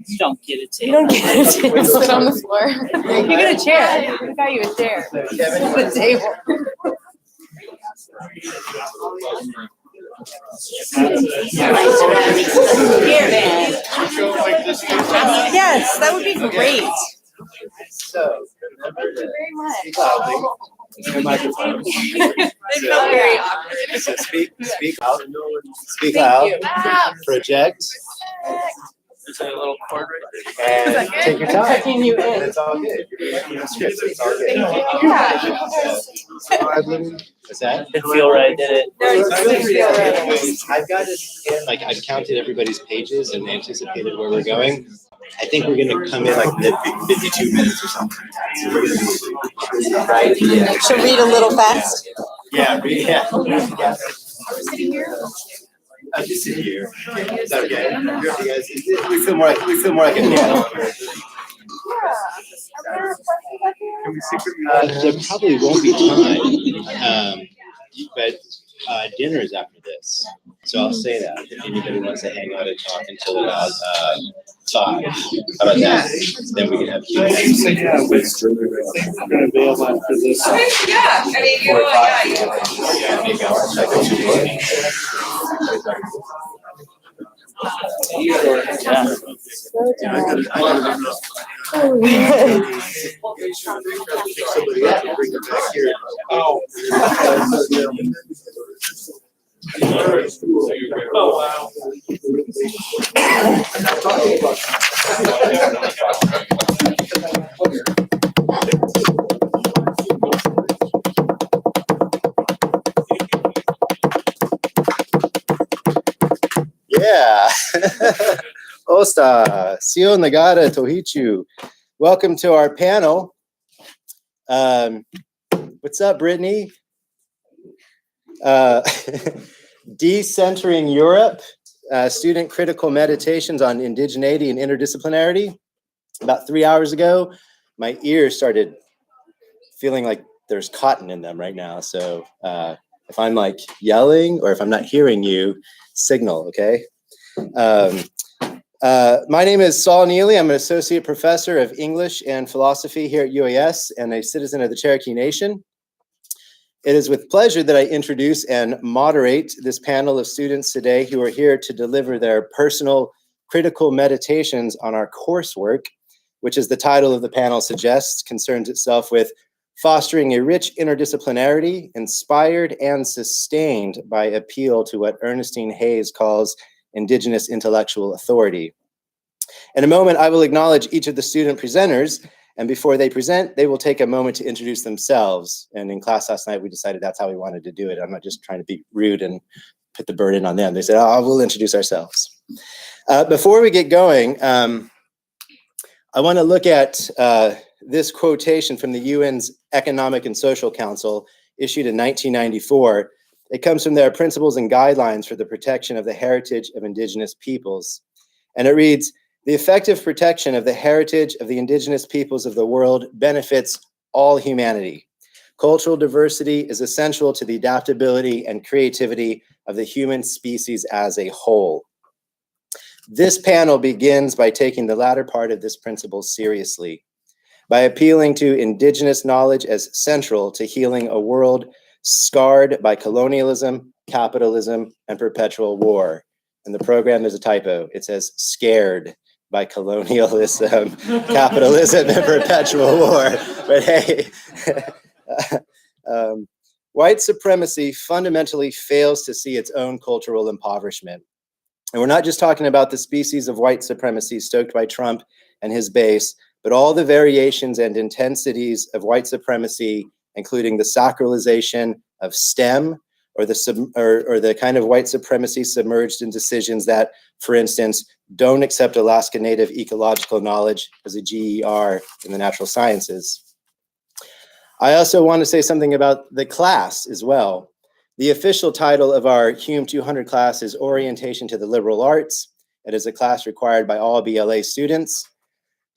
You don't get a table. You don't get a table. Sit on the floor. You get a chair. We got you a chair. The table. Yes, that would be great. So, Thank you very much. Your microphone. They felt very awkward. So speak out. Speak out. Project. There's a little cord right And take your time. Checking you in. It's all good. You're making a script, so it's all good. What's that? there. Didn't feel right, did it? I've got it in, like, I've counted everybody's pages and anticipated where we're going. I think we're going to come in like 52 minutes or something. Right? Yeah. So read a little fast. Yeah, yeah. I just sit here. It's okay. You guys, we feel more like a panel. There probably won't be time, but dinner is after this. So I'll say that if anybody wants to hang out and talk until about 5. How about that? Then we can have Q&A. Yeah, we're gonna bail after this. Yeah, I mean, Oh, wow. Yeah. Osta, Sio Nagara Tohichu. Welcome to our panel. What's up, Brittany? Decentering Europe, student critical meditations on indigeneity and interdisciplinarity. About 3 hours ago, my ears started feeling like there's cotton in them right now. So if I'm like yelling or if I'm not hearing you, signal, okay? My name is Saul Neely. I'm an associate professor of English and philosophy here at UAS and a citizen of the Cherokee Nation. It is with pleasure that I introduce and moderate this panel of students today who are here to deliver their personal critical meditations on our coursework, which, as the title of the panel suggests, concerns itself with fostering a rich interdisciplinarity inspired and sustained by appeal to what Ernestine Hayes calls Indigenous intellectual authority. In a moment, I will acknowledge each of the student presenters, and before they present, they will take a moment to introduce themselves. And in class last night, we decided that's how we wanted to do it. I'm not just trying to be rude and put the burden on them. They said, oh, we'll introduce ourselves. Before we get going, I want to look at this quotation from the UN's Economic and Social Council, issued in 1994. It comes from their Principles and Guidelines for the Protection of the Heritage of Indigenous Peoples. And it reads, the effective protection of the heritage of the indigenous peoples of the world benefits all humanity. Cultural diversity is essential to the adaptability and creativity of the human species as a whole. This panel begins by taking the latter part of this principle seriously, by appealing to indigenous knowledge as central to healing a world scarred by colonialism, capitalism, and perpetual war. In the program, there's a typo. It says scared by colonialism, capitalism, and perpetual war. But hey, white supremacy fundamentally fails to see its own cultural impoverishment. And we're not just talking about the species of white supremacy stoked by Trump and his base, but all the variations and intensities of white supremacy, including the sacralization of STEM, or the kind of white supremacy submerged in decisions that, for instance, don't accept Alaska Native ecological knowledge as a GER in the natural sciences. I also want to say something about the class as well. The official title of our Hume 200 class is Orientation to the Liberal Arts. It is a class required by all BLA students.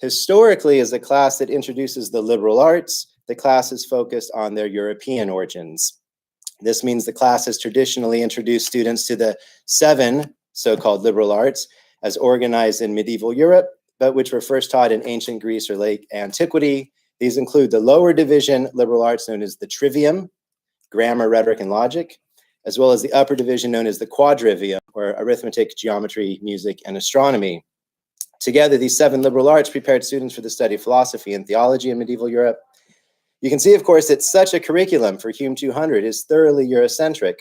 Historically, as a class that introduces the liberal arts, the class is focused on their European origins. This means the class has traditionally introduced students to the 7 so-called liberal arts, as organized in medieval Europe, but which were first taught in ancient Greece or late antiquity. These include the lower division liberal arts known as the trivium, grammar, rhetoric, and logic, as well as the upper division known as the quadrivium, or arithmetic, geometry, music, and astronomy. Together, these 7 liberal arts prepared students for the study of philosophy and theology in medieval Europe. You can see, of course, that such a curriculum for Hume 200 is thoroughly Eurocentric.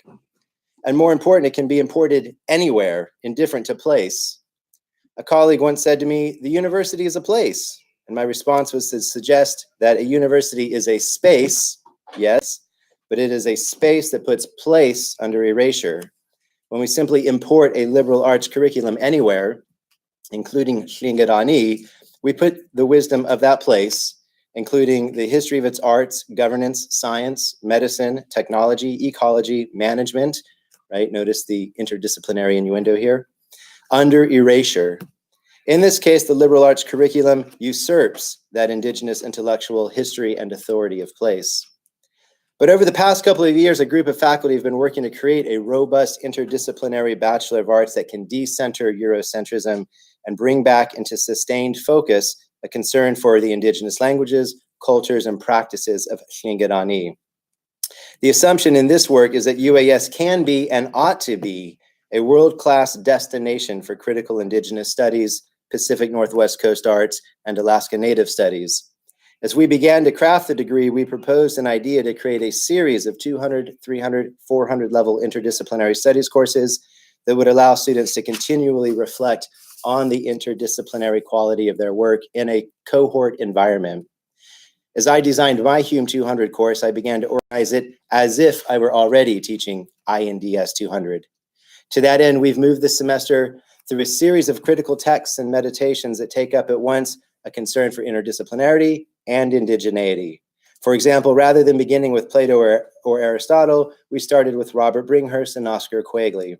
And more important, it can be imported anywhere, indifferent to place. A colleague once said to me, "The university is a place." And my response was to suggest that a university is a space, yes, but it is a space that puts place under erasure. When we simply import a liberal arts curriculum anywhere, including Indigeneity, we put the wisdom of that place, including the history of its arts, governance, science, medicine, technology, ecology, management, right? Notice the interdisciplinary innuendo here, under erasure. In this case, the liberal arts curriculum usurps that indigenous intellectual history and authority of place. But over the past couple of years, a group of faculty have been working to create a robust interdisciplinary Bachelor of Arts that can decenter Eurocentrism and bring back into sustained focus a concern for the indigenous languages, cultures, and practices of Indigeneity. The assumption in this work is that UAS can be and ought to be a world-class destination for critical indigenous studies, Pacific Northwest Coast arts, and Alaska Native studies. As we began to craft the degree, we proposed an idea to create a series of 200, 300, 400 level interdisciplinary studies courses that would allow students to continually reflect on the interdisciplinary quality of their work in a cohort environment. As I designed my Hume 200 course, I began to organize it as if I were already teaching INDS 200. To that end, we've moved this semester through a series of critical texts and meditations that take up at once a concern for interdisciplinarity and indigeneity. For example, rather than beginning with Plato or Aristotle, we started with Robert Bringhurst and Oscar Quegley.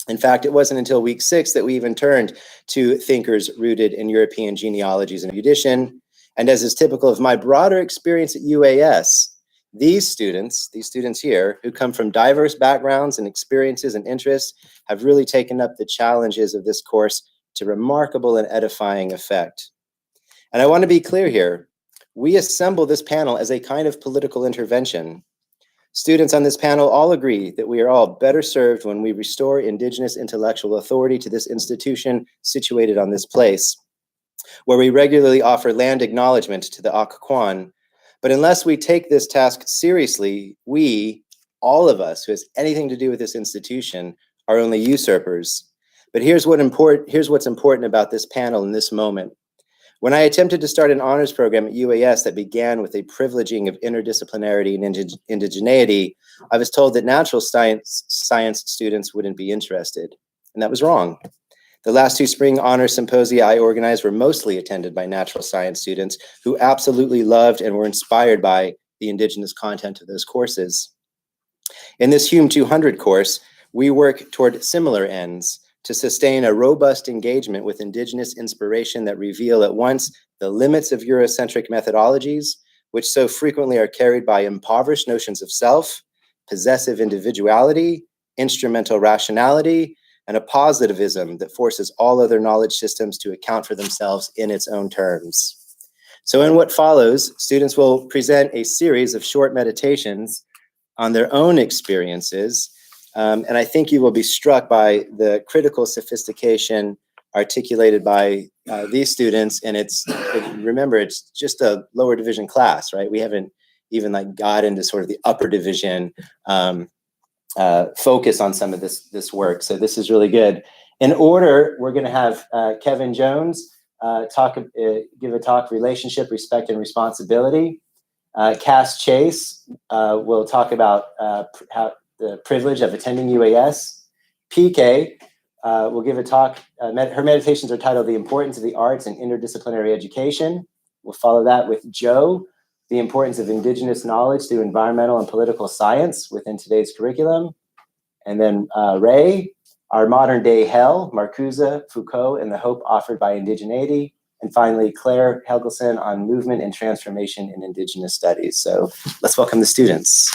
In fact, it wasn't until week 6 that we even turned to thinkers rooted in European genealogies and erudition. And as is typical of my broader experience at UAS, these students here, who come from diverse backgrounds and experiences and interests, have really taken up the challenges of this course to remarkable and edifying effect. And I want to be clear here, we assemble this panel as a kind of political intervention. Students on this panel all agree that we are all better served when we restore indigenous intellectual authority to this institution situated on this place, where we regularly offer land acknowledgement to the Occoquan. But unless we take this task seriously, we, all of us who has anything to do with this institution, are only usurpers. But here's what's important about this panel in this moment. When I attempted to start an honors program at UAS that began with a privileging of interdisciplinarity and indigeneity, I was told that natural science students wouldn't be interested. And that was wrong. The last 2 spring honors symposia I organized were mostly attended by natural science students who absolutely loved and were inspired by the indigenous content of those courses. In this Hume 200 course, we work toward similar ends to sustain a robust engagement with indigenous inspiration that reveal at once the limits of Eurocentric methodologies, which so frequently are carried by impoverished notions of self, possessive individuality, instrumental rationality, and a positivism that forces all other knowledge systems to account for themselves in its own terms. So in what follows, students will present a series of short meditations on their own experiences, and I think you will be struck by the critical sophistication articulated by these students. And remember, it's just a lower division class, right? We haven't even got into sort of the upper division focus on some of this work. So this is really good. In order, we're going to have Kevin Jones give a talk, Relationship, Respect, and Responsibility. Cass Chase will talk about how the privilege of attending UAS. PK will give a talk. Her meditations are titled The Importance of the Arts and Interdisciplinary Education. We'll follow that with Joe, The Importance of Indigenous Knowledge through Environmental and Political Science within today's curriculum. And then Ray, Our Modern Day Hell, Marcuse, Foucault, and the Hope Offered by Indigeneity. And finally, Claire Hegelson on Movement and Transformation in Indigenous Studies. So let's welcome the students.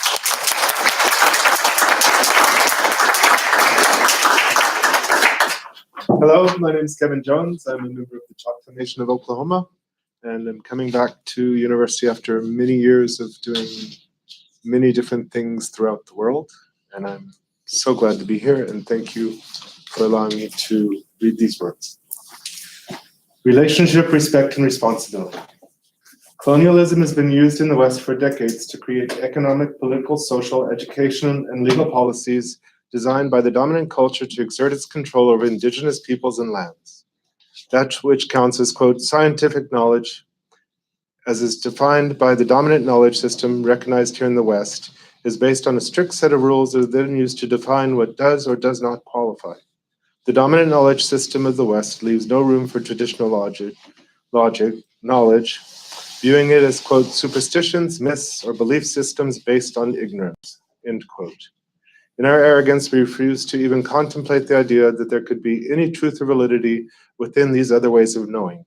Hello, my name is Kevin Jones. I'm a member of the Choctaw Nation of Oklahoma, and I'm coming back to university after many years of doing many different things throughout the world. And I'm so glad to be here, and thank you for allowing me to read these words. Relationship, respect, and responsibility. Colonialism has been used in the West for decades to create economic, political, social, educational, and legal policies designed by the dominant culture to exert its control over indigenous peoples and lands. That which counts as, quote, scientific knowledge, as is defined by the dominant knowledge system recognized here in the West, is based on a strict set of rules that are then used to define what does or does not qualify. The dominant knowledge system of the West leaves no room for traditional knowledge, viewing it as, quote, superstitions, myths, or belief systems based on ignorance, end quote. In our arrogance, we refuse to even contemplate the idea that there could be any truth or validity within these other ways of knowing.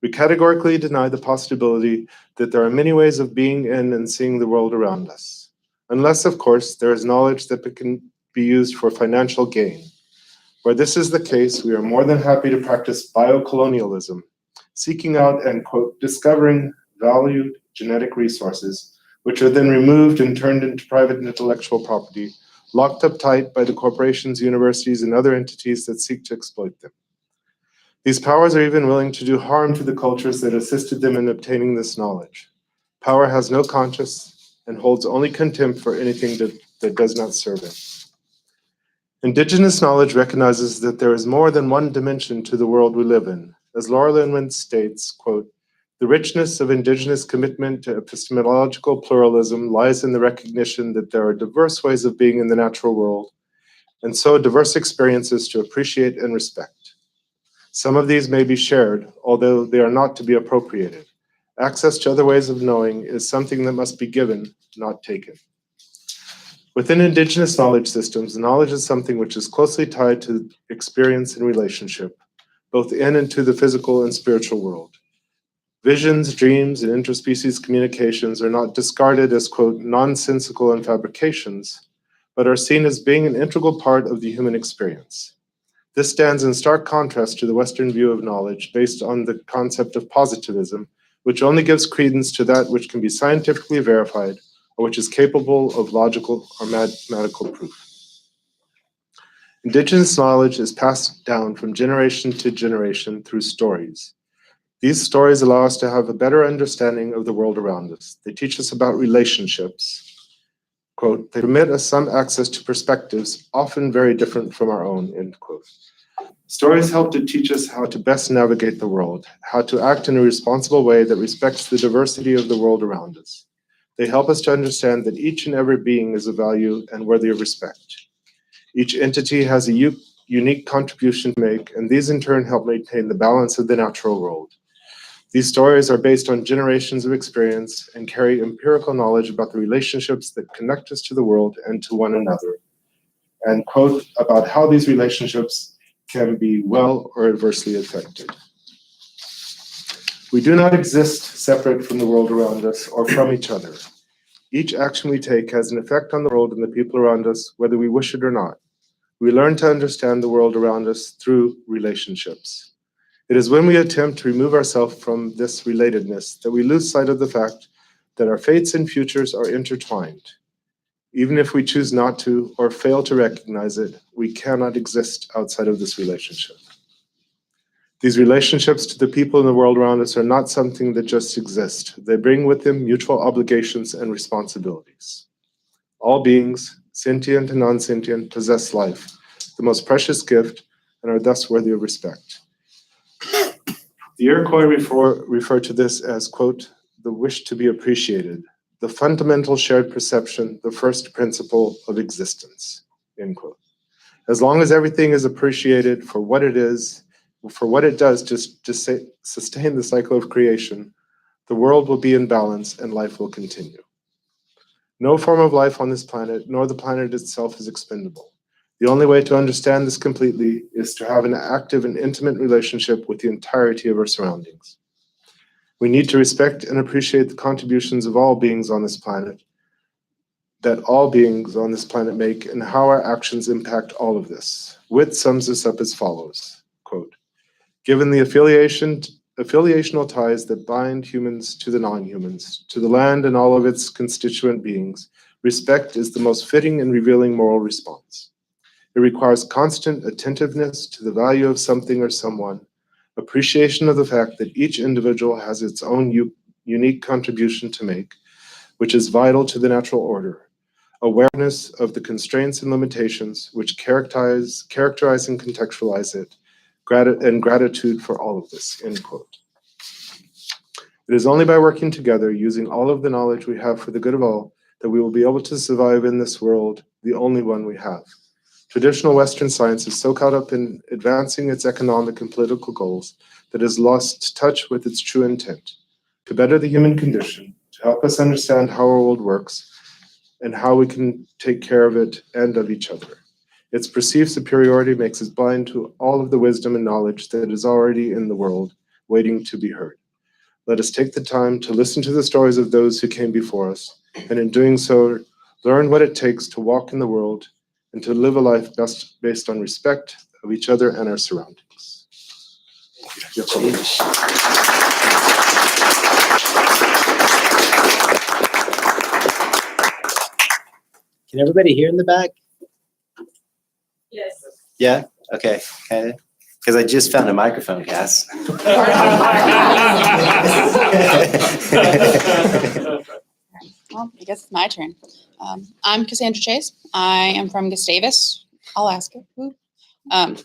We categorically deny the possibility that there are many ways of being in and seeing the world around us, unless, of course, there is knowledge that can be used for financial gain. Where this is the case, we are more than happy to practice biocolonialism, seeking out and, quote, discovering valued genetic resources, which are then removed and turned into private intellectual property, locked up tight by the corporations, universities, and other entities that seek to exploit them. These powers are even willing to do harm to the cultures that assisted them in obtaining this knowledge. Power has no conscience and holds only contempt for anything that does not serve it. Indigenous knowledge recognizes that there is more than one dimension to the world we live in. As Laura Linwin states, quote, the richness of indigenous commitment to epistemological pluralism lies in the recognition that there are diverse ways of being in the natural world, and so diverse experiences to appreciate and respect. Some of these may be shared, although they are not to be appropriated. Access to other ways of knowing is something that must be given, not taken. Within indigenous knowledge systems, knowledge is something which is closely tied to experience and relationship, both in and to the physical and spiritual world. Visions, dreams, and interspecies communications are not discarded as, quote, nonsensical and fabrications, but are seen as being an integral part of the human experience. This stands in stark contrast to the Western view of knowledge based on the concept of positivism, which only gives credence to that which can be scientifically verified or which is capable of logical or mathematical proof. Indigenous knowledge is passed down from generation to generation through stories. These stories allow us to have a better understanding of the world around us. They teach us about relationships. Quote, they permit us some access to perspectives, often very different from our own, end quote. Stories help to teach us how to best navigate the world, how to act in a responsible way that respects the diversity of the world around us. They help us to understand that each and every being is of value and worthy of respect. Each entity has a unique contribution to make, and these in turn help maintain the balance of the natural world. These stories are based on generations of experience and carry empirical knowledge about the relationships that connect us to the world and to one another, and quote about how these relationships can be well or adversely affected. We do not exist separate from the world around us or from each other. Each action we take has an effect on the world and the people around us, whether we wish it or not. We learn to understand the world around us through relationships. It is when we attempt to remove ourselves from this relatedness that we lose sight of the fact that our fates and futures are intertwined. Even if we choose not to or fail to recognize it, we cannot exist outside of this relationship. These relationships to the people in the world around us are not something that just exist. They bring with them mutual obligations and responsibilities. All beings, sentient and non-sentient, possess life, the most precious gift, and are thus worthy of respect. The Iroquois refer to this as, quote, the wish to be appreciated, the fundamental shared perception, the first principle of existence, end quote. As long as everything is appreciated for what it is, for what it does to sustain the cycle of creation, the world will be in balance and life will continue. No form of life on this planet, nor the planet itself, is expendable. The only way to understand this completely is to have an active and intimate relationship with the entirety of our surroundings. We need to respect and appreciate the contributions of all beings on this planet, that all beings on this planet make, and how our actions impact all of this. Witt sums this up as follows. Given the affiliational ties that bind humans to the non-humans, to the land and all of its constituent beings, respect is the most fitting and revealing moral response. It requires constant attentiveness to the value of something or someone, appreciation of the fact that each individual has its own unique contribution to make, which is vital to the natural order, awareness of the constraints and limitations which characterize and contextualize it, and gratitude for all of this, end quote. It is only by working together, using all of the knowledge we have for the good of all, that we will be able to survive in this world, the only one we have. Traditional Western science is so caught up in advancing its economic and political goals that it has lost touch with its true intent, to better the human condition, to help us understand how our world works, and how we can take care of it and of each other. Its perceived superiority makes us blind to all of the wisdom and knowledge that is already in the world, waiting to be heard. Let us take the time to listen to the stories of those who came before us, and in doing so, learn what it takes to walk in the world and to live a life based on respect of each other and our surroundings. Can everybody hear in the back? Yes. Yeah? Okay. Because I just found a microphone, Cass. Well, I guess it's my turn. I'm Cassandra Chase. I am from Gustavus, Alaska. Woo. I'm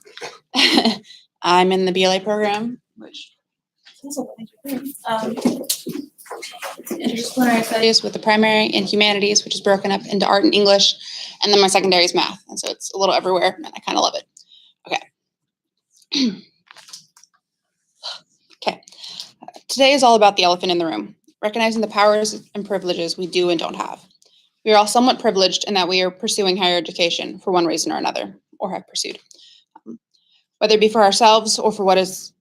in the BLA program, which interdisciplinary studies with the primary in humanities, which is broken up into art and English, and then my secondary is math. And so it's a little everywhere, and I kind of love it. Okay. Okay. Today is all about the elephant in the room, recognizing the powers and privileges we do and don't have. We are all somewhat privileged in that we are pursuing higher education for one reason or another, or have pursued. Whether it be for ourselves or for what is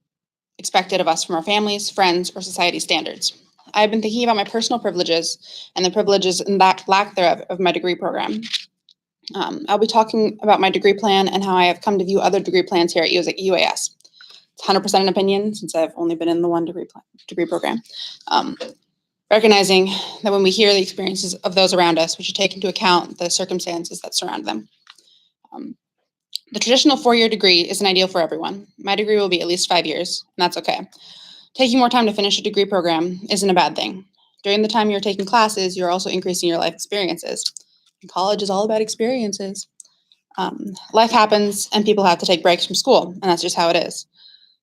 expected of us from our families, friends, or society standards. I've been thinking about my personal privileges and the privileges and lack thereof of my degree program. I'll be talking about my degree plan and how I have come to view other degree plans here at UAS. It's 100% an opinion since I've only been in the one degree program. Recognizing that when we hear the experiences of those around us, we should take into account the circumstances that surround them. The traditional 4-year degree isn't ideal for everyone. My degree will be at least 5 years, and that's okay. Taking more time to finish a degree program isn't a bad thing. During the time you're taking classes, you're also increasing your life experiences. And college is all about experiences. Life happens and people have to take breaks from school, and that's just how it is.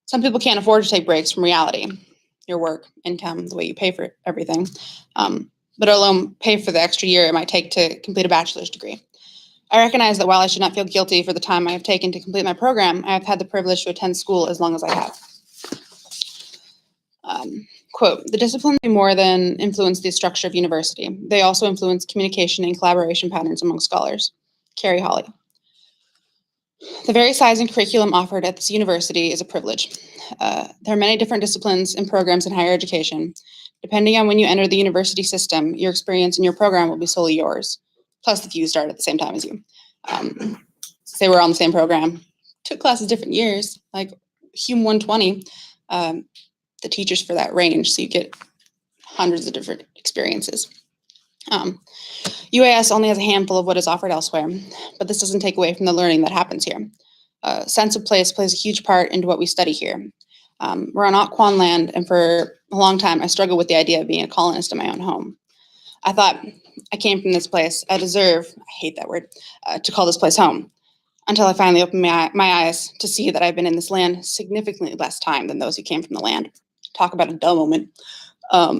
Some people can't afford to take breaks from reality, your work, income, the way you pay for everything, but alone pay for the extra year it might take to complete a bachelor's degree. I recognize that while I should not feel guilty for the time I have taken to complete my program, I have had the privilege to attend school as long as I have. Quote, the disciplines do more than influence the structure of university. They also influence communication and collaboration patterns among scholars. Carrie Hawley. The very size and curriculum offered at this university is a privilege. There are many different disciplines and programs in higher education. Depending on when you enter the university system, your experience in your program will be solely yours. Plus, if you start at the same time as you. Say we're on the same program, took classes different years, like Hume 120, the teachers for that range, so you get hundreds of different experiences. UAS only has a handful of what is offered elsewhere, but this doesn't take away from the learning that happens here. Sense of place plays a huge part into what we study here. We're on Occoquan land, and for a long time, I struggled with the idea of being a colonist in my own home. I thought I came from this place. I deserve, I hate that word, to call this place home. Until I finally opened my eyes to see that I've been in this land significantly less time than those who came from the land. Talk about a dull moment. A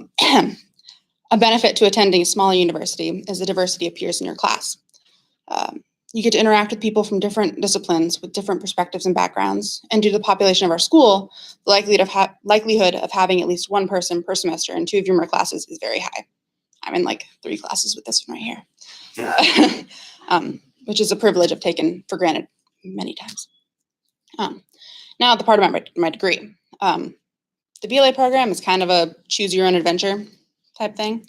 benefit to attending a smaller university is the diversity of peers in your class. You get to interact with people from different disciplines with different perspectives and backgrounds. And due to the population of our school, the likelihood of having at least one person per semester in 2 of your more classes is very high. I'm in like 3 classes with this one right here, which is a privilege I've taken for granted many times. Now, the part about my degree. The BLA program is kind of a choose your own adventure type thing.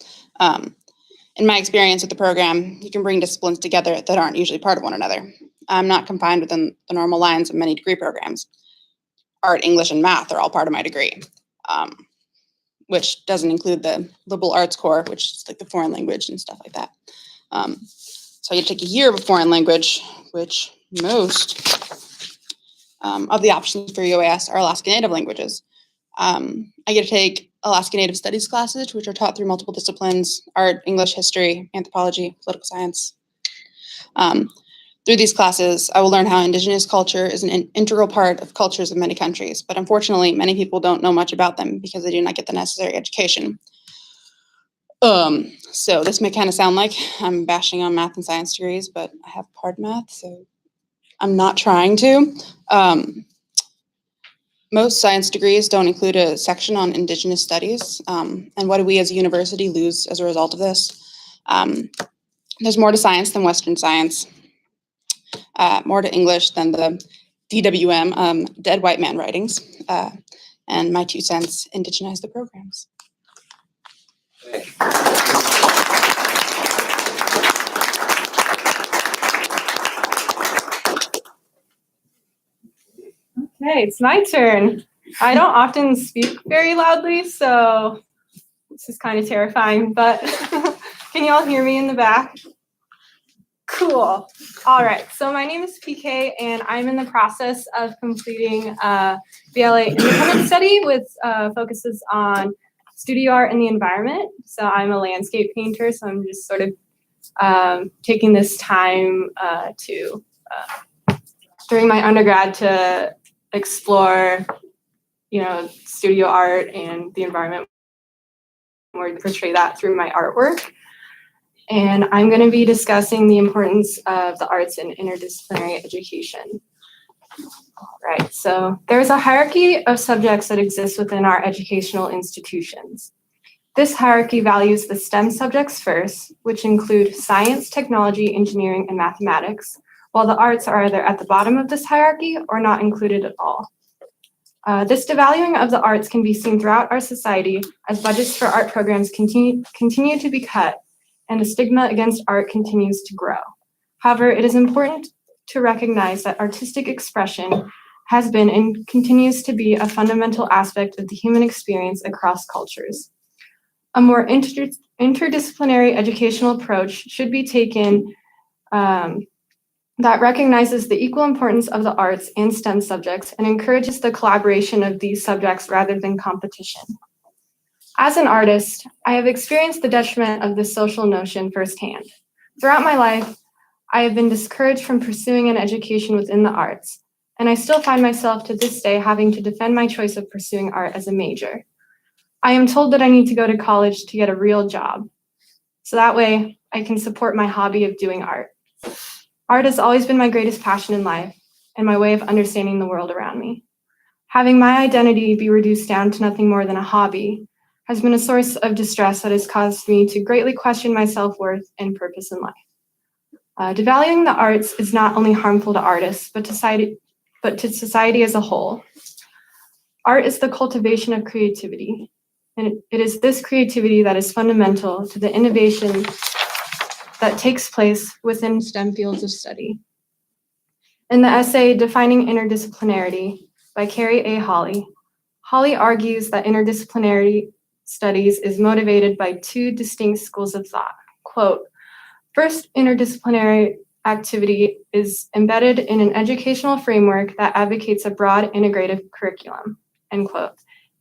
In my experience with the program, you can bring disciplines together that aren't usually part of one another. I'm not confined within the normal lines of many degree programs. art, English, and math are all part of my degree, which doesn't include the liberal arts core, which is like the foreign language and stuff like that. So I get to take a year of a foreign language, which most of the options for UAS are Alaska Native languages. I get to take Alaska Native Studies classes, which are taught through multiple disciplines: art, English, history, anthropology, political science. Through these classes, I will learn how Indigenous culture is an integral part of cultures of many countries, but unfortunately, many people don't know much about them because they do not get the necessary education. So this may kind of sound like I'm bashing on math and science degrees, but I have hard math, so I'm not trying to. Most science degrees don't include a section on Indigenous studies, and what do we as a university lose as a result of this? There's more to science than Western science, more to English than the DWM, dead white man writings, and my 2 cents, indigenize the programs. Okay, it's my turn. I don't often speak very loudly, so this is kind of terrifying, but can you all hear me in the back? Cool. All right, so my name is PK, and I'm in the process of completing a BLA independent study with focuses on studio art and the environment. So I'm a landscape painter, so I'm just sort of taking this time during my undergrad to explore, studio art and the environment, or portray that through my artwork. And I'm going to be discussing the importance of the arts in interdisciplinary education. All right, so there's a hierarchy of subjects that exists within our educational institutions. This hierarchy values the STEM subjects first, which include science, technology, engineering, and mathematics, while the arts are either at the bottom of this hierarchy or not included at all. This devaluing of the arts can be seen throughout our society as budgets for art programs continue to be cut and the stigma against art continues to grow. However, it is important to recognize that artistic expression has been and continues to be a fundamental aspect of the human experience across cultures. A more interdisciplinary educational approach should be taken that recognizes the equal importance of the arts and STEM subjects and encourages the collaboration of these subjects rather than competition. As an artist, I have experienced the detriment of this social notion firsthand. Throughout my life, I have been discouraged from pursuing an education within the arts, and I still find myself to this day having to defend my choice of pursuing art as a major. I am told that I need to go to college to get a real job, so that way I can support my hobby of doing art. Art has always been my greatest passion in life and my way of understanding the world around me. Having my identity be reduced down to nothing more than a hobby has been a source of distress that has caused me to greatly question my self-worth and purpose in life. Devaluing the arts is not only harmful to artists, but to society as a whole. Art is the cultivation of creativity, and it is this creativity that is fundamental to the innovation that takes place within STEM fields of study. In the essay, Defining Interdisciplinarity by Carrie A. Hawley, Hawley argues that interdisciplinary studies is motivated by 2 distinct schools of thought. Quote, first, interdisciplinary activity is embedded in an educational framework that advocates a broad integrative curriculum, end quote.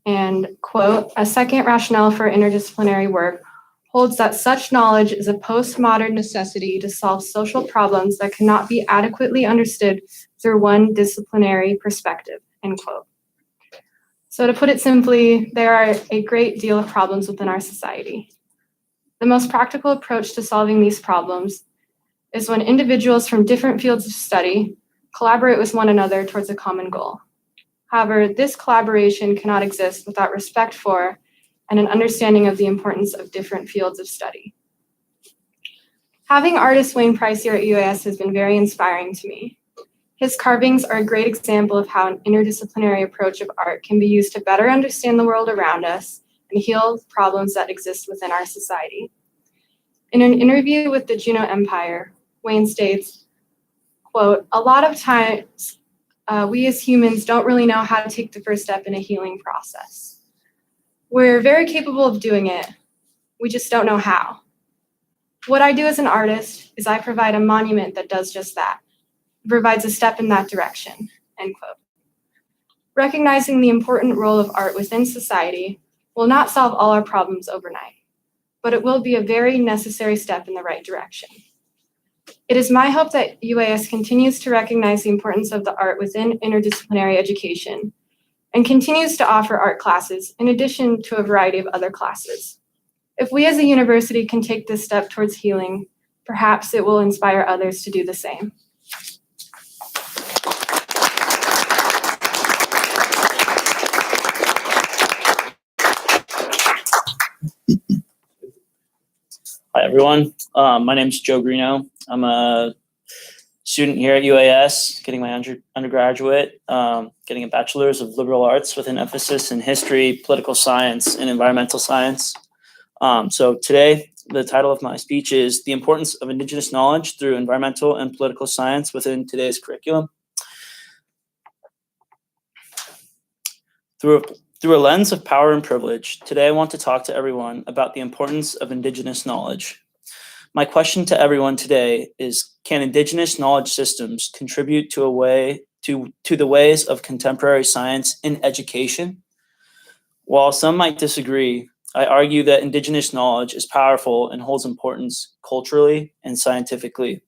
And quote, a second rationale for interdisciplinary work holds that such knowledge is a postmodern necessity to solve social problems that cannot be adequately understood through one disciplinary perspective, end quote. So to put it simply, there are a great deal of problems within our society. The most practical approach to solving these problems is when individuals from different fields of study collaborate with one another towards a common goal. However, this collaboration cannot exist without respect for and an understanding of the importance of different fields of study. Having artist Wayne Price here at UAS has been very inspiring to me. His carvings are a great example of how an interdisciplinary approach of art can be used to better understand the world around us and heal problems that exist within our society. In an interview with the Juneau Empire, Wayne states, quote, a lot of times we as humans don't really know how to take the first step in a healing process. We're very capable of doing it. We just don't know how. What I do as an artist is I provide a monument that does just that. It provides a step in that direction, end quote. Recognizing the important role of art within society will not solve all our problems overnight, but it will be a very necessary step in the right direction. It is my hope that UAS continues to recognize the importance of the art within interdisciplinary education and continues to offer art classes in addition to a variety of other classes. If we as a university can take this step towards healing, perhaps it will inspire others to do the same. Hi, everyone. My name is Joe Greenough. I'm a student here at UAS, getting my undergraduate, getting a bachelor's of liberal arts with an emphasis in history, political science, and environmental science. So today, the title of my speech is The Importance of Indigenous Knowledge Through Environmental and Political Science Within Today's Curriculum. Through a lens of power and privilege, today I want to talk to everyone about the importance of Indigenous knowledge. My question to everyone today is, can Indigenous knowledge systems contribute to the ways of contemporary science in education? While some might disagree, I argue that Indigenous knowledge is powerful and holds importance culturally and scientifically.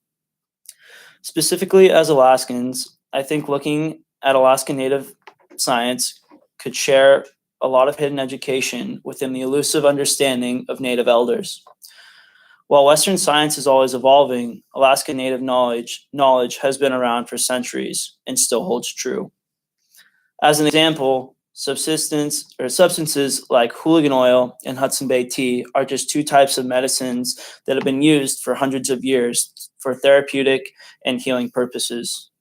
Specifically as Alaskans, I think looking at Alaska Native science could share a lot of hidden education within the elusive understanding of Native elders. While Western science is always evolving, Alaska Native knowledge has been around for centuries and still holds true. As an example, substances like hooligan oil and Hudson Bay tea are just two types of medicines that have been used for hundreds of years for therapeutic and healing purposes.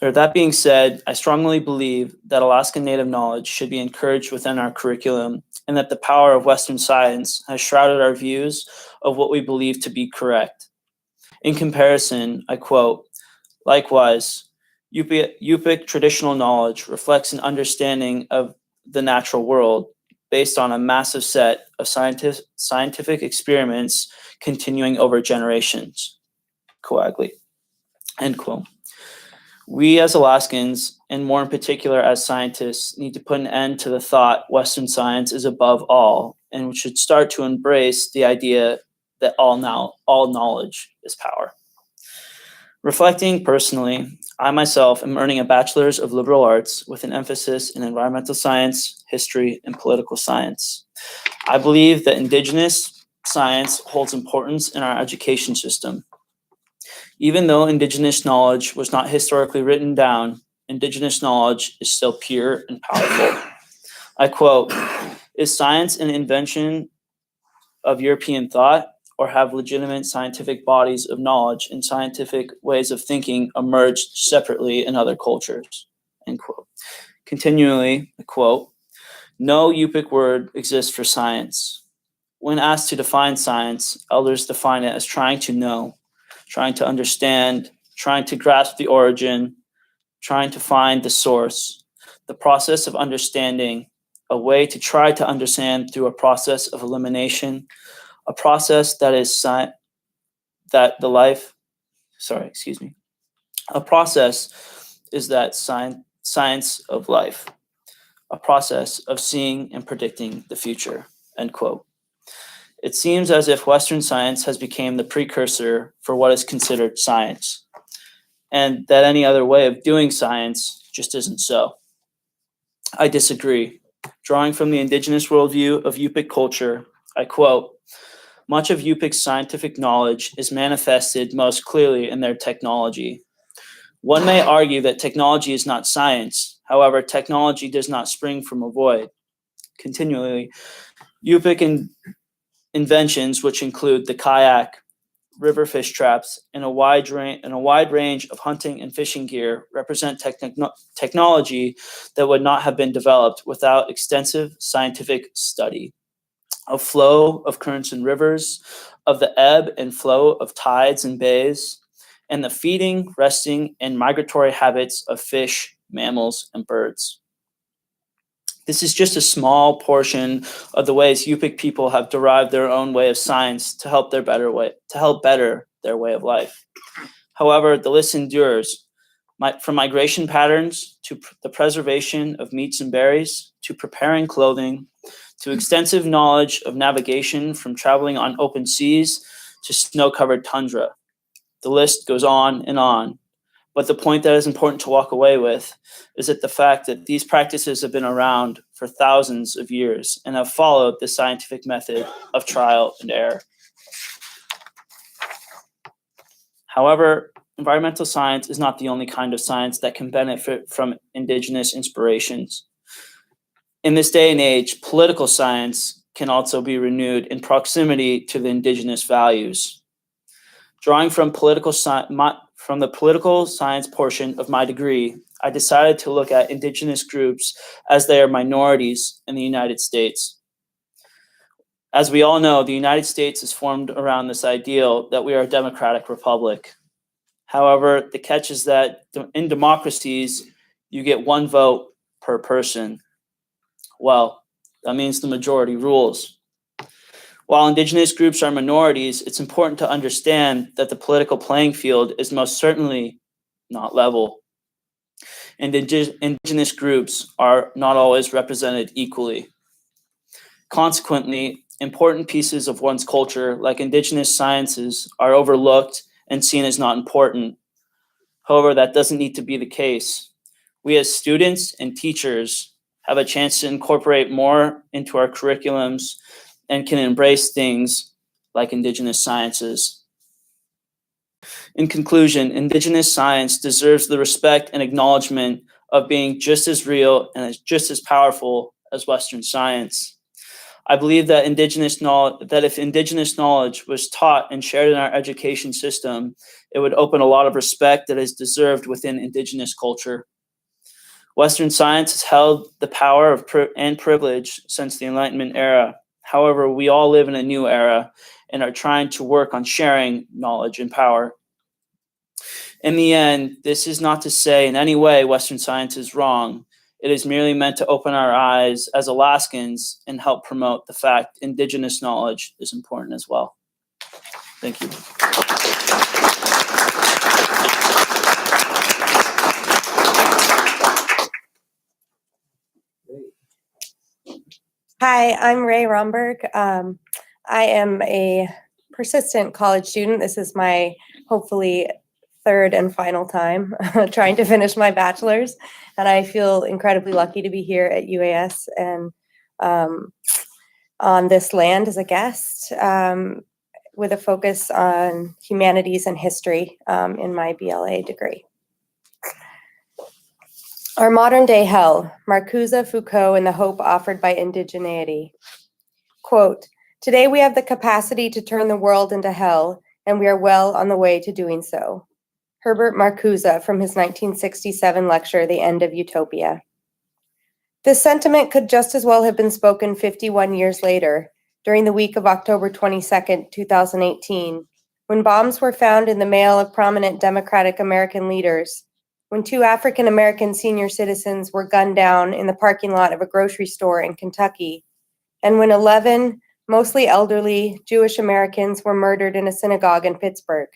That being said, I strongly believe that Alaska Native knowledge should be encouraged within our curriculum and that the power of Western science has shrouded our views of what we believe to be correct. In comparison, I quote, "Likewise, Yupik traditional knowledge reflects an understanding of the natural world based on a massive set of scientific experiments continuing over generations." Coagly, end quote. We as Alaskans, and more in particular as scientists, need to put an end to the thought Western science is above all, and we should start to embrace the idea that all knowledge is power. Reflecting personally, I myself am earning a bachelor's of liberal arts with an emphasis in environmental science, history, and political science. I believe that Indigenous science holds importance in our education system. Even though Indigenous knowledge was not historically written down, Indigenous knowledge is still pure and powerful. I quote, "Is science an invention of European thought, or have legitimate scientific bodies of knowledge and scientific ways of thinking emerged separately in other cultures?" End quote. Continually, I quote, "No Yupik word exists for science. When asked to define science, elders define it as trying to know, trying to understand, trying to grasp the origin, trying to find the source, the process of understanding, a way to try to understand through a process of elimination, a process that is a process is that science of life, a process of seeing and predicting the future," end quote. It seems as if Western science has become the precursor for what is considered science, and that any other way of doing science just isn't so. I disagree. Drawing from the Indigenous worldview of Yupik culture, I quote, "Much of Yupik's scientific knowledge is manifested most clearly in their technology. One may argue that technology is not science. However, technology does not spring from a void. Continually, Yupik inventions, which include the kayak, river fish traps, and a wide range of hunting and fishing gear, represent technology that would not have been developed without extensive scientific study of flow of currents and rivers, of the ebb and flow of tides and bays, and the feeding, resting, and migratory habits of fish, mammals, and birds. This is just a small portion of the ways Yupik people have derived their own way of science to help better their way of life. However, the list endures, from migration patterns to the preservation of meats and berries, to preparing clothing, to extensive knowledge of navigation from traveling on open seas to snow-covered tundra. The list goes on and on. But the point that is important to walk away with is that the fact that these practices have been around for thousands of years and have followed the scientific method of trial and error. However, environmental science is not the only kind of science that can benefit from indigenous inspirations. In this day and age, political science can also be renewed in proximity to the indigenous values. Drawing from the political science portion of my degree, I decided to look at indigenous groups as they are minorities in the United States. As we all know, the United States is formed around this ideal that we are a democratic republic. However, the catch is that in democracies, you get one vote per person. Well, that means the majority rules. While indigenous groups are minorities, it's important to understand that the political playing field is most certainly not level. Indigenous groups are not always represented equally. Consequently, important pieces of one's culture, like indigenous sciences, are overlooked and seen as not important. However, that doesn't need to be the case. We as students and teachers have a chance to incorporate more into our curriculums and can embrace things like indigenous sciences. In conclusion, indigenous science deserves the respect and acknowledgement of being just as real and just as powerful as Western science. I believe that if indigenous knowledge was taught and shared in our education system, it would open a lot of respect that is deserved within indigenous culture. Western science has held the power and privilege since the Enlightenment era. However, we all live in a new era and are trying to work on sharing knowledge and power. In the end, this is not to say in any way Western science is wrong. It is merely meant to open our eyes as Alaskans and help promote the fact indigenous knowledge is important as well. Thank you. Hi, I'm Ray Romberg. I am a persistent college student. This is my hopefully third and final time trying to finish my bachelor's, and I feel incredibly lucky to be here at UAS and on this land as a guest with a focus on humanities and history in my BLA degree. Our modern day hell, Marcuse, Foucault, and the hope offered by indigeneity. Quote, today we have the capacity to turn the world into hell, and we are well on the way to doing so. Herbert Marcuse from his 1967 lecture, The End of Utopia. This sentiment could just as well have been spoken 51 years later, during the week of October 22nd, 2018, when bombs were found in the mail of prominent Democratic American leaders, when 2 African American senior citizens were gunned down in the parking lot of a grocery store in Kentucky, and when 11, mostly elderly, Jewish Americans were murdered in a synagogue in Pittsburgh.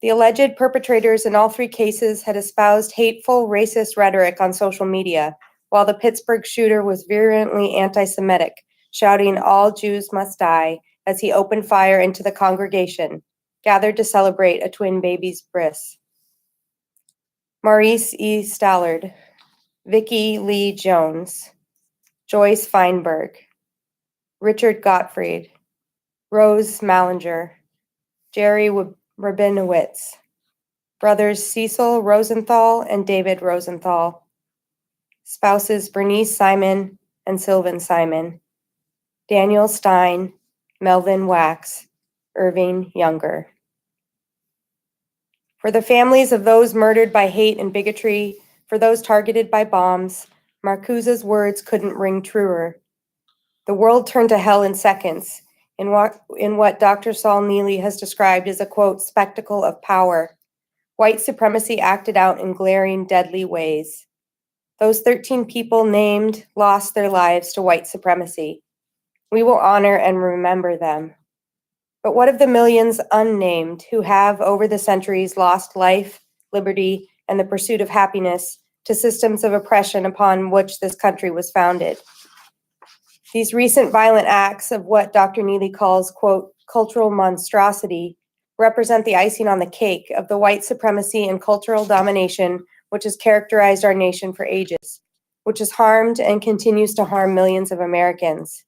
The alleged perpetrators in all 3 cases had espoused hateful, racist rhetoric on social media, while the Pittsburgh shooter was virulently anti-Semitic, shouting, "All Jews must die," as he opened fire into the congregation, gathered to celebrate a twin baby's bris. Maurice E. Stallard, Vicki Lee Jones, Joyce Feinberg, Richard Gottfried, Rose Mallinger, Jerry Rabinowitz, brothers Cecil Rosenthal and David Rosenthal, spouses Bernice Simon and Sylvan Simon, Daniel Stein, Melvin Wax, Irving Younger. For the families of those murdered by hate and bigotry, for those targeted by bombs, Marcuse's words couldn't ring truer. The world turned to hell in seconds, in what Dr. Saul Neely has described as a, quote, spectacle of power, White supremacy acted out in glaring, deadly ways. Those 13 people named lost their lives to white supremacy. We will honor and remember them. But what of the millions unnamed who have, over the centuries, lost life, liberty, and the pursuit of happiness to systems of oppression upon which this country was founded? These recent violent acts of what Dr. Neely calls, quote, cultural monstrosity, represent the icing on the cake of the white supremacy and cultural domination which has characterized our nation for ages, which has harmed and continues to harm millions of Americans.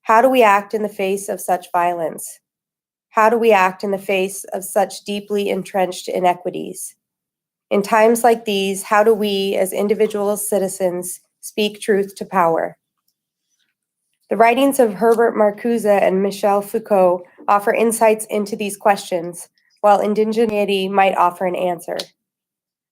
How do we act in the face of such violence? How do we act in the face of such deeply entrenched inequities? In times like these, how do we, as individual citizens, speak truth to power? The writings of Herbert Marcuse and Michel Foucault offer insights into these questions, while indigeneity might offer an answer.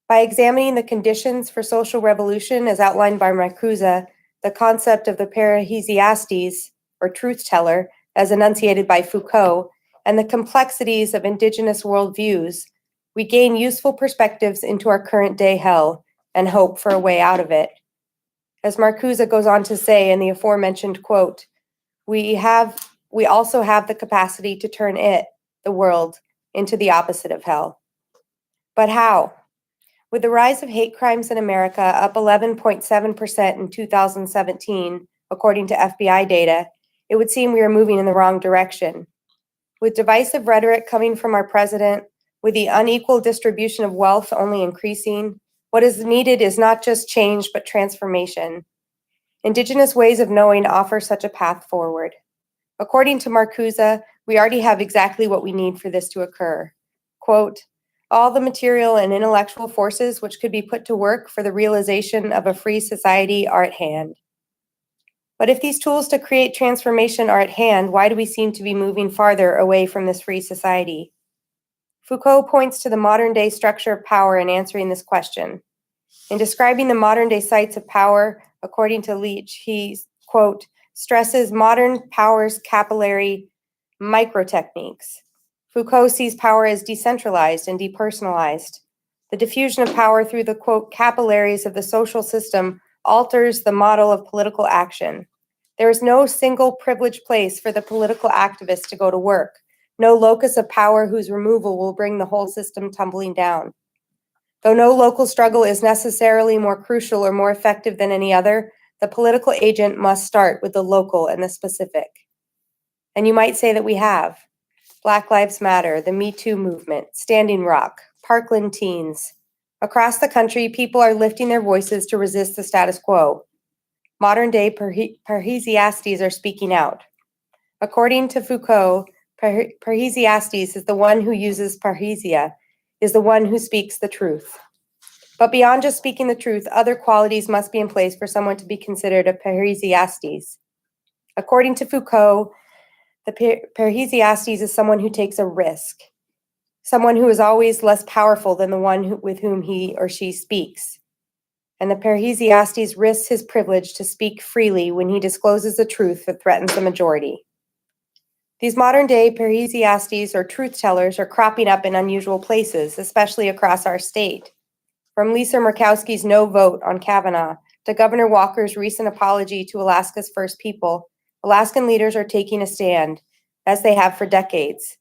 By examining the conditions for social revolution as outlined by Marcuse, the concept of the perihesiastes, or truth teller, as enunciated by Foucault, and the complexities of indigenous worldviews, we gain useful perspectives into our current day hell and hope for a way out of it. As Marcuse goes on to say in the aforementioned quote, we also have the capacity to turn it, the world, into the opposite of hell. But how? With the rise of hate crimes in America, up 11.7% in 2017, according to FBI data, it would seem we are moving in the wrong direction. With divisive rhetoric coming from our president, with the unequal distribution of wealth only increasing, what is needed is not just change, but transformation. Indigenous ways of knowing offer such a path forward. According to Marcuse, we already have exactly what we need for this to occur. Quote, all the material and intellectual forces which could be put to work for the realization of a free society are at hand. But if these tools to create transformation are at hand, why do we seem to be moving farther away from this free society? Foucault points to the modern-day structure of power in answering this question. In describing the modern-day sites of power, according to Leach, he, quote, stresses modern power's capillary microtechniques. Foucault sees power as decentralized and depersonalized. The diffusion of power through the, quote, capillaries of the social system alters the model of political action. There is no single privileged place for the political activist to go to work, no locus of power whose removal will bring the whole system tumbling down. Though no local struggle is necessarily more crucial or more effective than any other, the political agent must start with the local and the specific. And you might say that we have. Black Lives Matter, the Me Too movement, Standing Rock, Parkland Teens. Across the country, people are lifting their voices to resist the status quo. Modern-day perihesiastes are speaking out. According to Foucault, perihesiastes is the one who uses parhesia, is the one who speaks the truth. But beyond just speaking the truth, other qualities must be in place for someone to be considered a perihesiastes. According to Foucault, the perihesiastes is someone who takes a risk, someone who is always less powerful than the one with whom he or she speaks. And the perihesiastes risks his privilege to speak freely when he discloses the truth that threatens the majority. These modern-day perihesiastes or truth tellers are cropping up in unusual places, especially across our state. From Lisa Murkowski's no vote on Kavanaugh to Governor Walker's recent apology to Alaska's First People, Alaskan leaders are taking a stand, as they have for decades.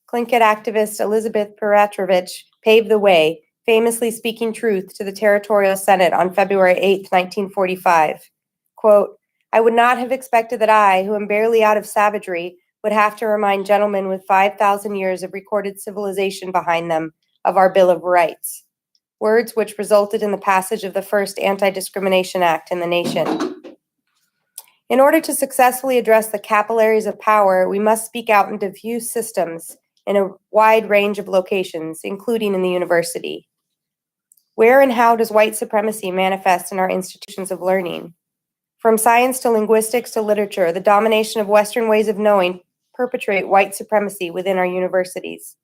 Tlingit activist Elizabeth Peratrovich paved the way, famously speaking truth to the Territorial Senate on February 8, 1945. Quote, I would not have expected that I, who am barely out of savagery, would have to remind gentlemen with 5,000 years of recorded civilization behind them of our Bill of Rights. Words which resulted in the passage of the first Anti-Discrimination Act in the nation. In order to successfully address the capillaries of power, we must speak out in diffuse systems in a wide range of locations, including in the university. Where and how does white supremacy manifest in our institutions of learning? From science to linguistics to literature, the domination of Western ways of knowing perpetrate white supremacy within our universities.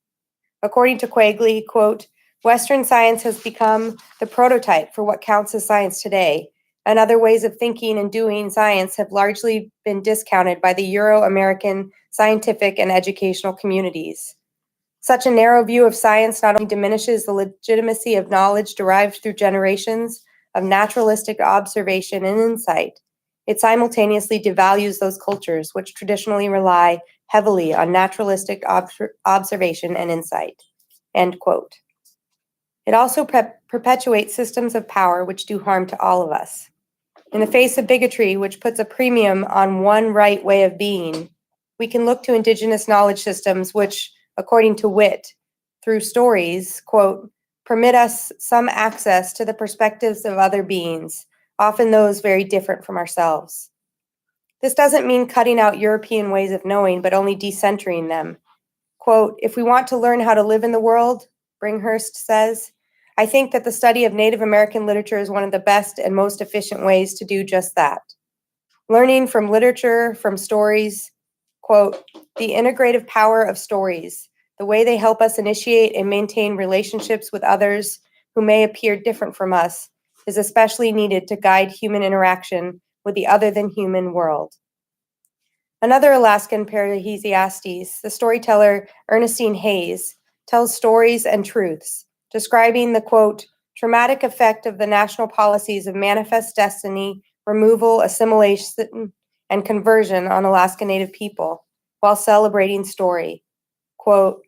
According to Quigley, quote, Western science has become the prototype for what counts as science today, and other ways of thinking and doing science have largely been discounted by the Euro-American scientific and educational communities. Such a narrow view of science not only diminishes the legitimacy of knowledge derived through generations of naturalistic observation and insight, it simultaneously devalues those cultures which traditionally rely heavily on naturalistic observation and insight." End quote. It also perpetuates systems of power which do harm to all of us. In the face of bigotry, which puts a premium on one right way of being, we can look to Indigenous knowledge systems which, according to Witt, through stories, quote, permit us some access to the perspectives of other beings, often those very different from ourselves. This doesn't mean cutting out European ways of knowing, but only decentering them. Quote, "If we want to learn how to live in the world," Bringhurst says, "I think that the study of Native American literature is one of the best and most efficient ways to do just that. Learning from literature, from stories," quote, "the integrative power of stories, the way they help us initiate and maintain relationships with others who may appear different from us, is especially needed to guide human interaction with the other than human world." Another Alaskan parahesiastes, the storyteller Ernestine Hayes, tells stories and truths, describing the, quote, "traumatic effect of the national policies of manifest destiny, removal, assimilation, and conversion on Alaska Native people, while celebrating story." Quote,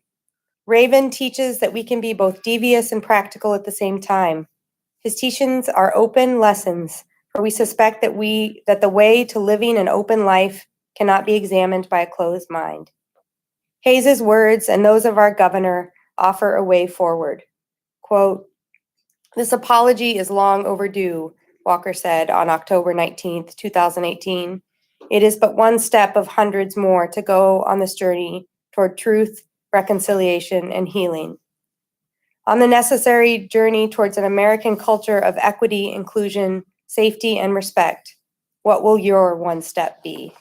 "Raven teaches that we can be both devious and practical at the same time. His teachings are open lessons, for we suspect that the way to living an open life cannot be examined by a closed mind." Hayes's words and those of our governor offer a way forward. Quote, "This apology is long overdue," Walker said on October 19th, 2018. "It is but one step of hundreds more to go on this journey toward truth, reconciliation, and healing. On the necessary journey towards an American culture of equity, inclusion, safety, and respect, what will your one step be?"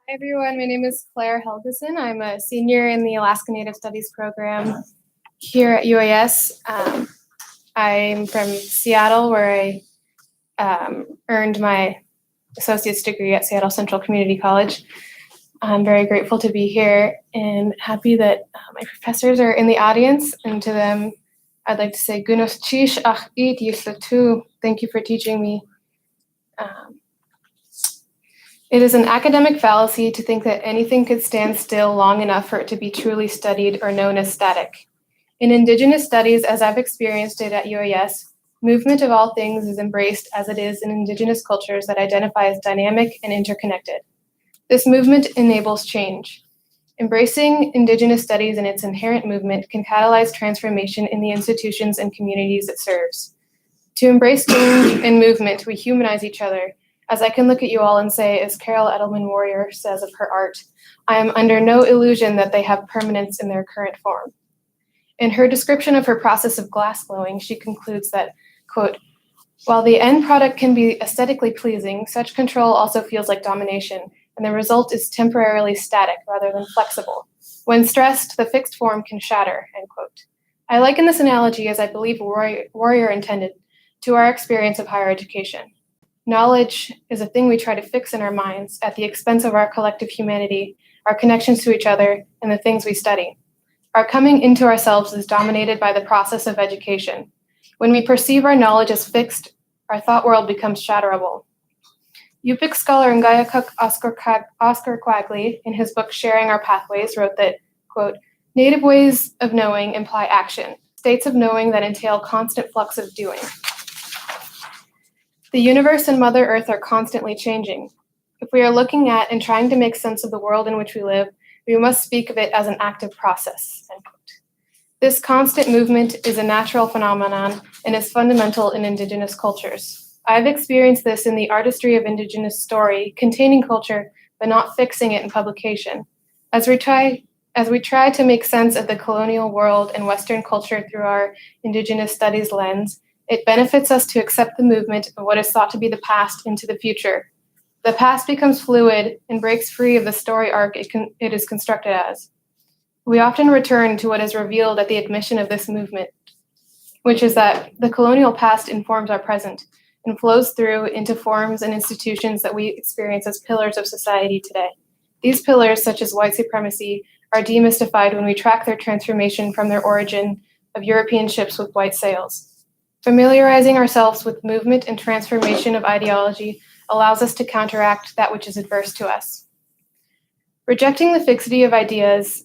Hi everyone, my name is Claire Hegelson. I'm a senior in the Alaska Native Studies program here at UAS. I'm from Seattle, where I earned my associate's degree at Seattle Central Community College. I'm very grateful to be here and happy that my professors are in the audience, and to them I'd like to say Gunos Chish Ach It Yislatu. Thank you for teaching me. It is an academic fallacy to think that anything could stand still long enough for it to be truly studied or known as static. In Indigenous studies, as I've experienced it at UAS, movement of all things is embraced as it is in Indigenous cultures that identify as dynamic and interconnected. This movement enables change. Embracing Indigenous studies and its inherent movement can catalyze transformation in the institutions and communities it serves. To embrace change and movement, we humanize each other. As I can look at you all and say, as Carol Edelman Warrior says of her art, "I am under no illusion that they have permanence in their current form." In her description of her process of glass blowing, she concludes that, quote, "While the end product can be aesthetically pleasing, such control also feels like domination, and the result is temporarily static rather than flexible. When stressed, the fixed form can shatter," end quote. I liken this analogy, as I believe Warrior intended, to our experience of higher education. Knowledge is a thing we try to fix in our minds at the expense of our collective humanity, our connections to each other, and the things we study. Our coming into ourselves is dominated by the process of education. When we perceive our knowledge as fixed, our thought world becomes shatterable. Yupik scholar Ngayakuk Oscar Quagley, in his book Sharing Our Pathways, wrote that, quote, "Native ways of knowing imply action, states of knowing that entail constant flux of doing. The universe and Mother Earth are constantly changing. If we are looking at and trying to make sense of the world in which we live, we must speak of it as an active process," end quote. This constant movement is a natural phenomenon and is fundamental in Indigenous cultures. I've experienced this in the artistry of Indigenous story, containing culture, but not fixing it in publication. As we try to make sense of the colonial world and Western culture through our Indigenous studies lens, it benefits us to accept the movement of what is thought to be the past into the future. The past becomes fluid and breaks free of the story arc it is constructed as. We often return to what is revealed at the admission of this movement. which is that the colonial past informs our present and flows through into forms and institutions that we experience as pillars of society today. These pillars, such as white supremacy, are demystified when we track their transformation from their origin of European ships with white sails. Familiarizing ourselves with movement and transformation of ideology allows us to counteract that which is adverse to us. Rejecting the fixity of ideas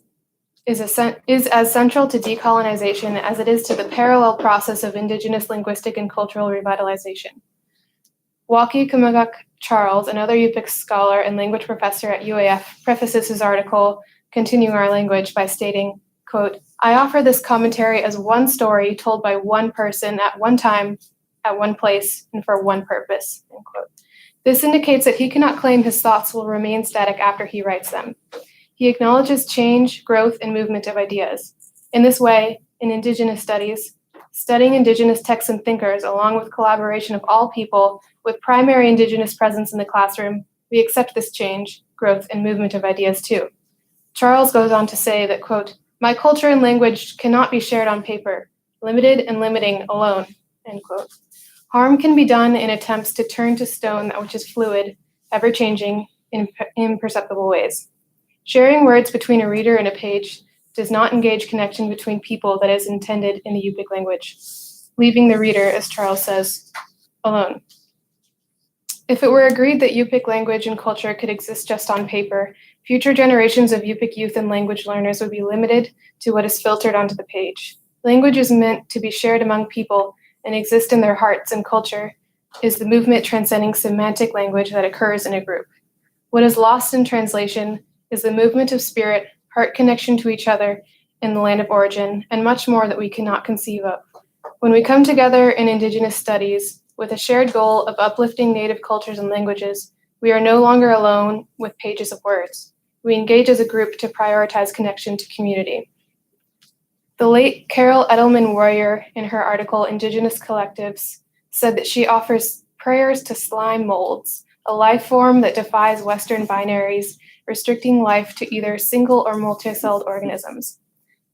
is as central to decolonization as it is to the parallel process of Indigenous linguistic and cultural revitalization. Wauki Kumagak Charles, another Yupik scholar and language professor at UAF, prefaces his article, Continuing Our Language, by stating, quote, "I offer this commentary as one story told by one person at one time, at one place, and for one purpose," end quote. This indicates that he cannot claim his thoughts will remain static after he writes them. He acknowledges change, growth, and movement of ideas. In this way, in Indigenous studies, studying Indigenous texts and thinkers, along with collaboration of all people with primary Indigenous presence in the classroom, we accept this change, growth, and movement of ideas too. Charles goes on to say that, quote, "My culture and language cannot be shared on paper, limited and limiting alone," end quote. Harm can be done in attempts to turn to stone that which is fluid, ever-changing, in imperceptible ways. Sharing words between a reader and a page does not engage connection between people that is intended in the Yupik language, leaving the reader, as Charles says, alone. If it were agreed that Yupik language and culture could exist just on paper, future generations of Yupik youth and language learners would be limited to what is filtered onto the page. Language is meant to be shared among people and exist in their hearts, and culture is the movement transcending semantic language that occurs in a group. What is lost in translation is the movement of spirit, heart connection to each other in the land of origin, and much more that we cannot conceive of. When we come together in Indigenous studies with a shared goal of uplifting Native cultures and languages, we are no longer alone with pages of words. We engage as a group to prioritize connection to community. The late Carol Edelman Warrior, in her article Indigenous Collectives, said that she offers prayers to slime molds, a life form that defies Western binaries, restricting life to either single or multi-celled organisms.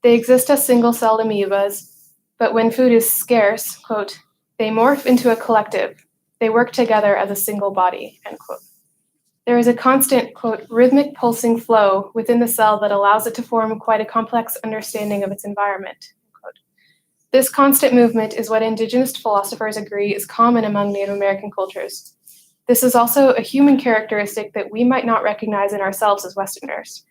They exist as single-celled amoebas, but when food is scarce, quote, "they morph into a collective. They work together as a single body," end quote. There is a constant, quote, "rhythmic pulsing flow within the cell that allows it to form quite a complex understanding of its environment," quote. This constant movement is what Indigenous philosophers agree is common among Native American cultures. This is also a human characteristic that we might not recognize in ourselves as Westerners.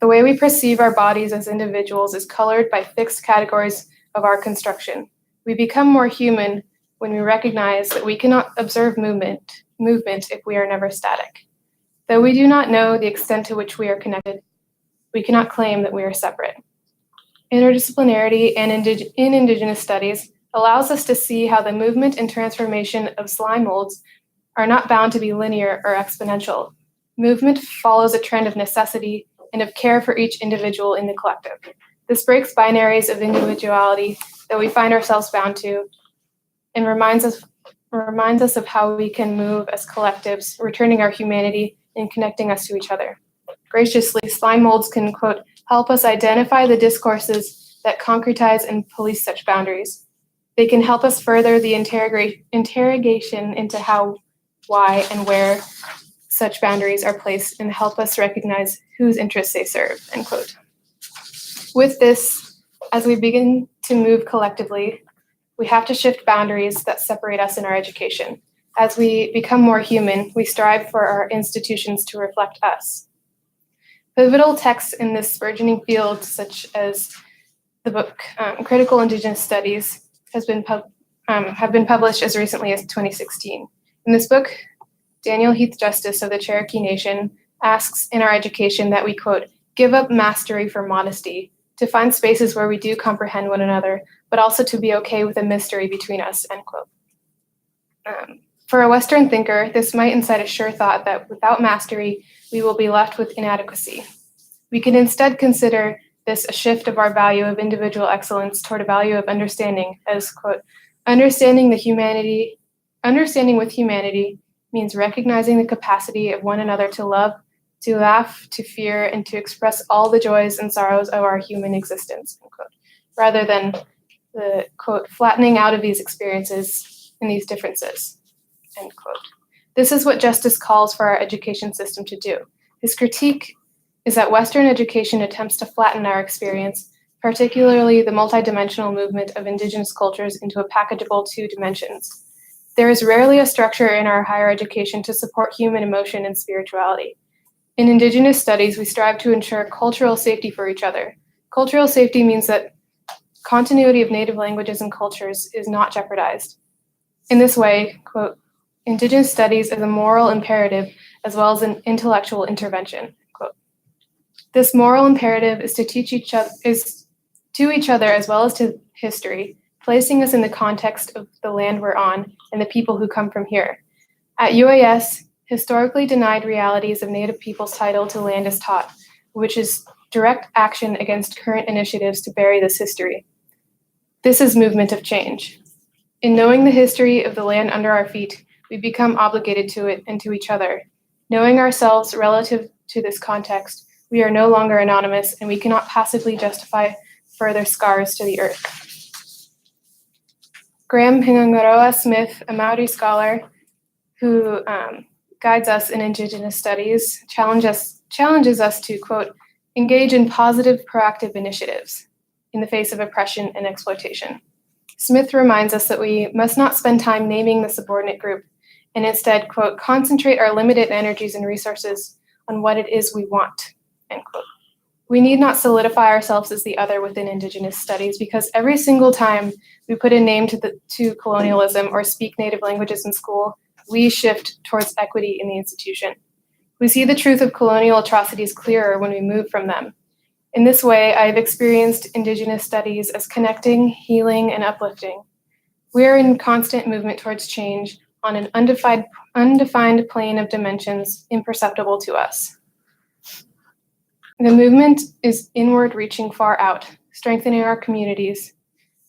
The way we perceive our bodies as individuals is colored by fixed categories of our construction. We become more human when we recognize that we cannot observe movement if we are never static. Though we do not know the extent to which we are connected, we cannot claim that we are separate. Interdisciplinarity in Indigenous studies allows us to see how the movement and transformation of slime molds are not bound to be linear or exponential. Movement follows a trend of necessity and of care for each individual in the collective. This breaks binaries of individuality that we find ourselves bound to and reminds us of how we can move as collectives, returning our humanity and connecting us to each other. Graciously, slime molds can, quote, "help us identify the discourses that concretize and police such boundaries. They can help us further the interrogation into how, why, and where such boundaries are placed and help us recognize whose interests they serve," end quote. With this, as we begin to move collectively, we have to shift boundaries that separate us in our education. As we become more human, we strive for our institutions to reflect us. Pivotal texts in this burgeoning field, such as the book Critical Indigenous Studies, have been published as recently as 2016. In this book, Daniel Heath Justice of the Cherokee Nation asks in our education that we, quote, "give up mastery for modesty, to find spaces where we do comprehend one another, but also to be okay with a mystery between us," end quote. For a Western thinker, this might incite a sure thought that without mastery, we will be left with inadequacy. We can instead consider this a shift of our value of individual excellence toward a value of understanding as, quote, understanding with humanity means recognizing the capacity of one another to love, to laugh, to fear, and to express all the joys and sorrows of our human existence," end quote, rather than the, quote, flattening out of these experiences and these differences, end quote. This is what Justice calls for our education system to do. His critique is that Western education attempts to flatten our experience, particularly the multidimensional movement of Indigenous cultures into a packageable 2 dimensions. There is rarely a structure in our higher education to support human emotion and spirituality. In Indigenous studies, we strive to ensure cultural safety for each other. Cultural safety means that continuity of native languages and cultures is not jeopardized. In this way, quote, Indigenous studies is a moral imperative as well as an intellectual intervention, quote. This moral imperative is to teach each other, is to each other as well as to history, placing us in the context of the land we're on and the people who come from here. At UAS, historically denied realities of Native people's title to land is taught, which is direct action against current initiatives to bury this history. This is movement of change. In knowing the history of the land under our feet, we become obligated to it and to each other. Knowing ourselves relative to this context, we are no longer anonymous and we cannot passively justify further scars to the earth. Graham Pingangaroa Smith, a Maori scholar who guides us in Indigenous studies, challenges us to, quote, engage in positive, proactive initiatives in the face of oppression and exploitation. Smith reminds us that we must not spend time naming the subordinate group and instead, quote, concentrate our limited energies and resources on what it is we want, end quote. We need not solidify ourselves as the other within Indigenous studies because every single time we put a name to colonialism or speak native languages in school, we shift towards equity in the institution. We see the truth of colonial atrocities clearer when we move from them. In this way, I've experienced Indigenous studies as connecting, healing, and uplifting. We are in constant movement towards change on an undefined plane of dimensions imperceptible to us. The movement is inward reaching far out, strengthening our communities.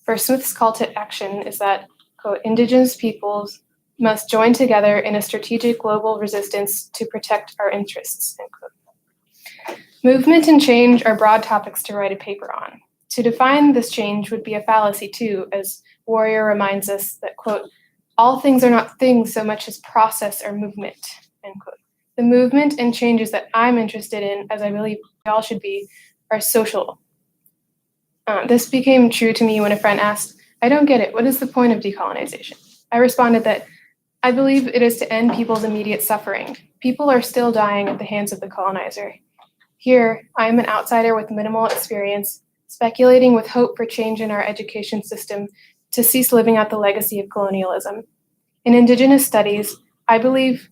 For Smith's call to action is that, quote, Indigenous peoples must join together in a strategic global resistance to protect our interests, end quote. Movement and change are broad topics to write a paper on. To define this change would be a fallacy too, as Warrior reminds us that, quote, all things are not things so much as process or movement, end quote. The movement and changes that I'm interested in, as I believe we all should be, are social. This became true to me when a friend asked, I don't get it, what is the point of decolonization? I responded that I believe it is to end people's immediate suffering. People are still dying at the hands of the colonizer. Here, I am an outsider with minimal experience, speculating with hope for change in our education system to cease living out the legacy of colonialism. In Indigenous studies, I believe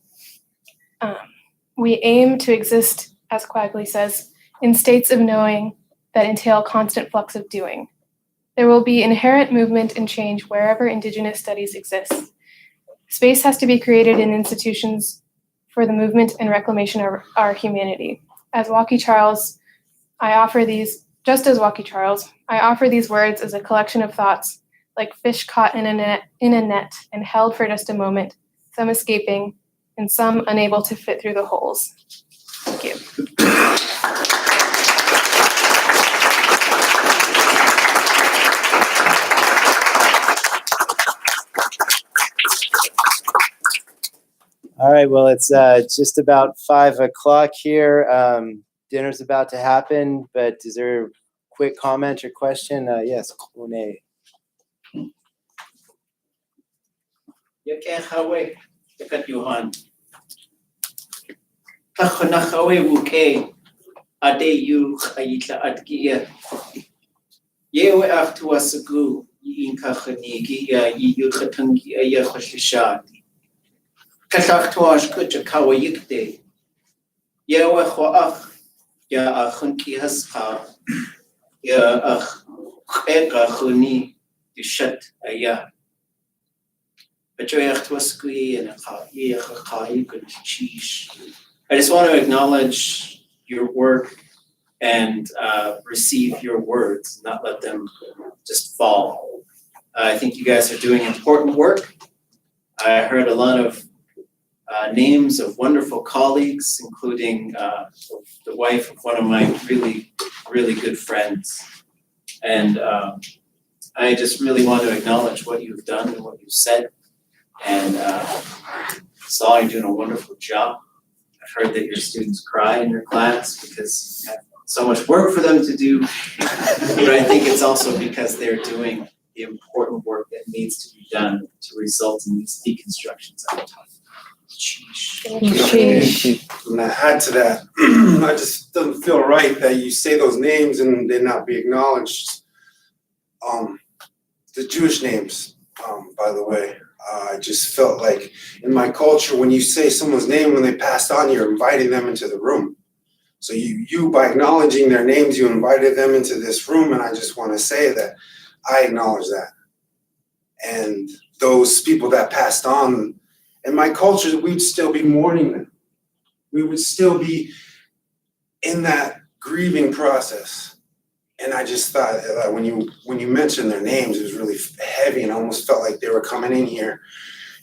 we aim to exist, as Quigley says, in states of knowing that entail constant flux of doing. There will be inherent movement and change wherever Indigenous studies exist. Space has to be created in institutions for the movement and reclamation of our humanity. As Walkie Charles, I offer these words as a collection of thoughts, like fish caught in a net and held for just a moment, some escaping and some unable to fit through the holes. Thank you. All right, well, it's just about 5 o'clock here. Dinner's about to happen, but is there a quick comment or question? Yes, Kune. Yakehawe, Yakat Johan. Tachonahawe Wuke, Ade you, Ayitla Adgia. Yewe Aftuasagu, Yinkachanigi, Yukatangi, Ayahashishadi. Katachtuash Kutakawa Yikde. Yewe Hoach, Ya Achunki Haska, Ya Ach Eka Huni, Yushat Ayah. I just want to acknowledge your work and receive your words, not let them just fall. I think you guys are doing important work. I heard a lot of names of wonderful colleagues, including the wife of one of my really, really good friends. And I just really want to acknowledge what you've done and what you've said. And Saul, you're doing a wonderful job. I've heard that your students cry in your class because you have so much work for them to do. But I think it's also because they're doing the important work that needs to be done to result in these deconstructions of time. I'm gonna add to that. I just doesn't feel right that you say those names and they not be acknowledged. The Jewish names, by the way, I just felt like in my culture, when you say someone's name when they passed on, you're inviting them into the room. So you by acknowledging their names, you invited them into this room, and I just want to say that I acknowledge that. And those people that passed on, in my culture, we'd still be mourning them. We would still be in that grieving process. And I just thought that when you mentioned their names, it was really heavy, and I almost felt like they were coming in here.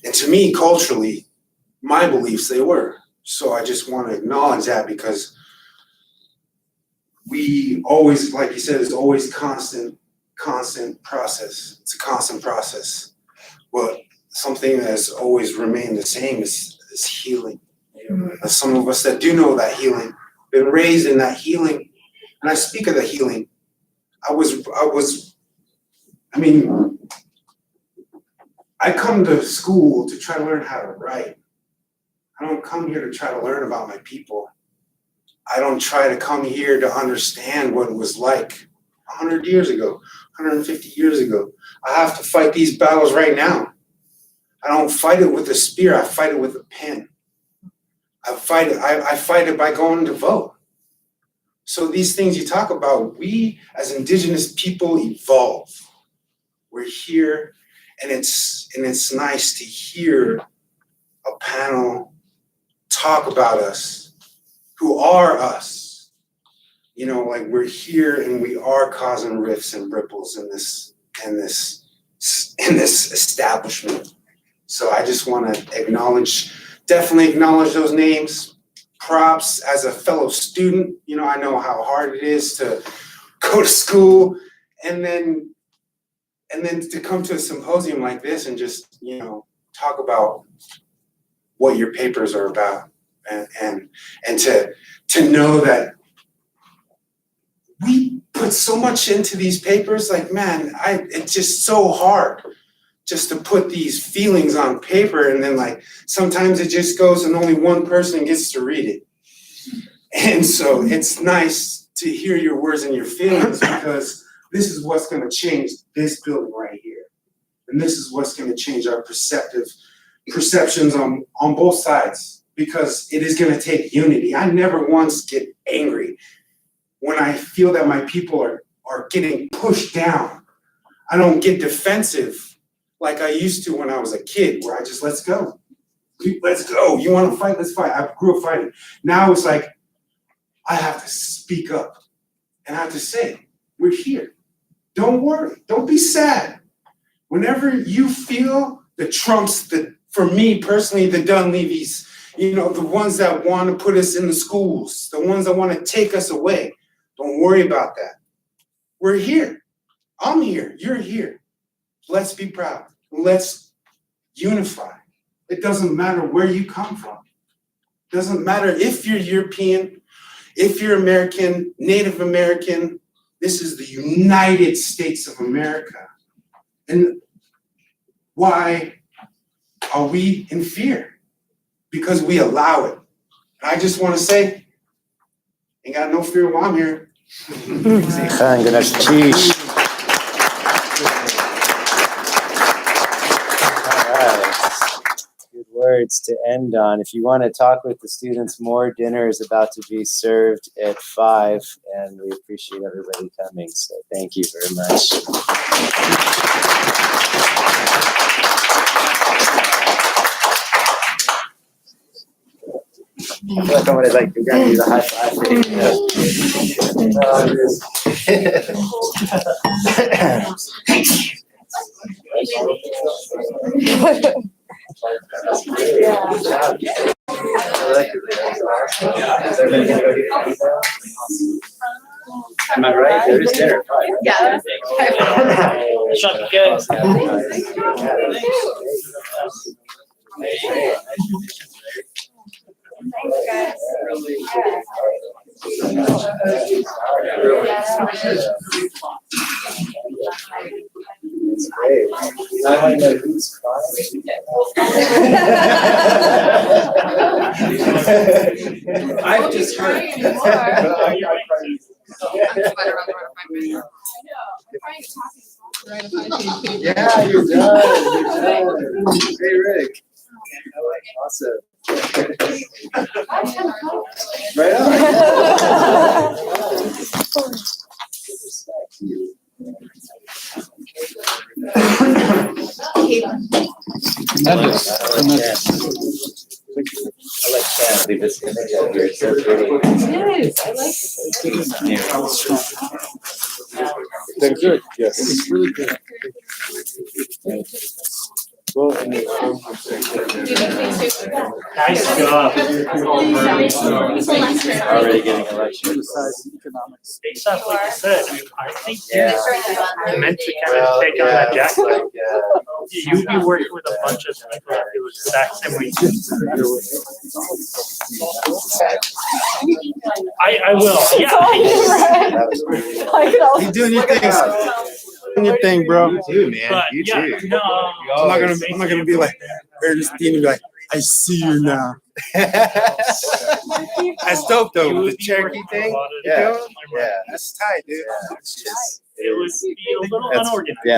And to me, culturally, my beliefs, they were. So I just want to acknowledge that, because we always, like you said, it's always constant process. It's a constant process. But something that's always remained the same is healing. Some of us that do know that healing, been raised in that healing, and I speak of the healing. I come to school to try to learn how to write. I don't come here to try to learn about my people. I don't try to come here to understand what it was like 100 years ago, 150 years ago. I have to fight these battles right now. I don't fight it with a spear, I fight it with a pen. I fight it by going to vote. So these things you talk about, we as Indigenous people evolve. We're here, and it's nice to hear a panel talk about us, who are us. You know, like we're here and we are causing rifts and ripples in this establishment. So I just want to definitely acknowledge those names. Props as a fellow student. You know, I know how hard it is to go to school and then to come to a symposium like this and just, you know, talk about what your papers are about, and to know that we put so much into these papers. Like, man, it's just so hard just to put these feelings on paper, and then like sometimes it just goes and only one person gets to read it. And so it's nice to hear your words and your feelings, because this is what's going to change this building right here. And this is what's going to change our perceptions on both sides, because it is going to take unity. I never once get angry when I feel that my people are getting pushed down. I don't get defensive like I used to when I was a kid, where I just, let's go. Let's go. You want to fight? Let's fight. I grew up fighting. Now it's like, I have to speak up, and I have to say, we're here. Don't worry. Don't be sad. Whenever you feel the Trumps, for me personally, the Dunleavys, you know, the ones that want to put us in the schools, the ones that want to take us away, don't worry about that. We're here. I'm here. You're here. Let's be proud. Let's unify. It doesn't matter where you come from. It doesn't matter if you're European, if you're American, Native American. This is the United States of America. And why are we in fear? Because we allow it. And I just want to say, ain't got no fear while I'm here. Good words to end on. If you want to talk with the students more, dinner is about to be served at 5, and we appreciate everybody coming. So thank you very much. I feel like I would like to do the high five for Am I right? There is dinner. Yeah. Shut the gate. It's great. Now I want to know who's I've just heard. Yeah, you're done. Hey, Rick. Awesome. Right on. I like that. Leave this image out here. It's so pretty. Yes, I like it. They're good, yes. It's really good. Well, and Nice job. Already getting a lecture. Economics. Based off what you said, I think Yeah. you're meant to kind of take on that jack. Like, You'd be working with a bunch of people that do the exact same way. I will, yeah. that was pretty. You doing your thing. Doing your thing, bro. You too, man. But You yeah, too. no. I'm not gonna be like Ernestine and be like, I see you now. That's dope though. You would The be Cherokee working thing. a lot of Yeah. different- Yeah. That's tight, dude. Yeah, it's just. It would be a little That's- unorganized. yeah.